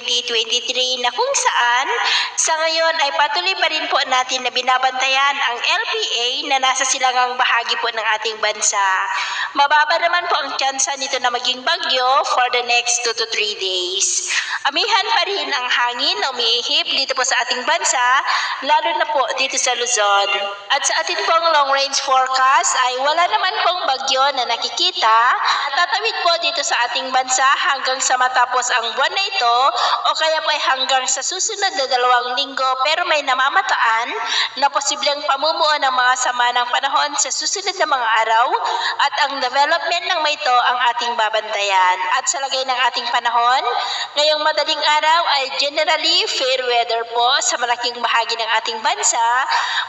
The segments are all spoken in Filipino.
2023 na kung saan sa ngayon ay patuloy pa rin po natin na binabantayan ang LPA na nasa silangang bahagi po ng ating bansa. Mababa naman po ang tsansa nito na maging bagyo for the next 2 to 3 days. Amihan pa rin ang hangin na umiihip dito po sa ating bansa, lalo na po dito sa Luzon. At sa ating pong long range forecast ay wala naman pong bagyo na nakikita at tatawid po dito sa ating bansa hanggang sa matapos ang buwan na ito o kaya po ay hanggang sa susunod na 2 linggo, pero may namamataan na posibleng pamumuo ng mga sama ng panahon sa susunod na mga araw at ang development ng may ito ang ating babantayan. At sa lagay ng ating panahon, ngayong madaling araw ay generally fair weather po sa malaking bahagi ng ating bansa,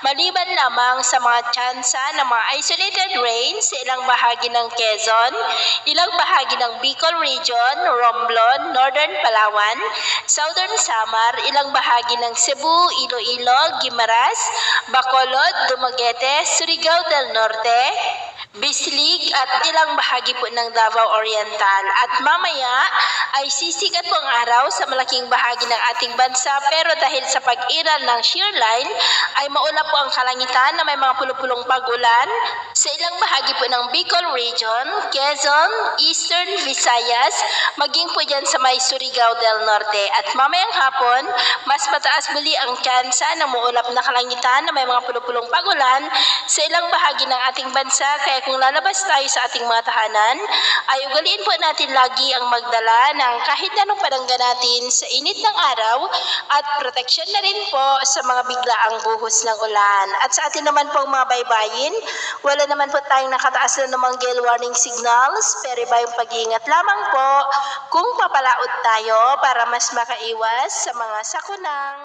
maliban lamang sa mga tsansa ng mga isolated rain sa ilang bahagi ng Quezon, ilang bahagi ng Bicol Region, Romblon, Northern Palawan, Southern Samar, ilang bahagi ng Cebu, Iloilo, Guimaras, Bacolod, Dumaguete, Surigao del Norte, Bislig at ilang bahagi po ng Davao Oriental. At mamaya ay sisikat po ang araw sa malaking bahagi ng ating bansa, pero dahil sa pag-iral ng shear line ay maulap po ang kalangitan na may mga pulupulong pag-ulan sa ilang bahagi po ng Bicol Region, Quezon, Eastern Visayas, maging po dyan sa may Surigao del Norte. At mamayang hapon, mas mataas muli ang tsansa ng maulap na kalangitan na may mga pulupulong pag-ulan sa ilang bahagi ng ating bansa. Kaya kung lalabas tayo sa ating mga tahanan, ay ugaliin po natin lagi ang magdala ng kahit anong panangga natin sa init ng araw at proteksyon na rin po sa mga biglaang buhos ng ulan. At sa atin naman po mga baybayin, wala naman po tayong nakataas na namang gale warning signals, pero iba yung pag-iingat lamang po kung papalaot tayo para mas makaiwas sa mga sakunang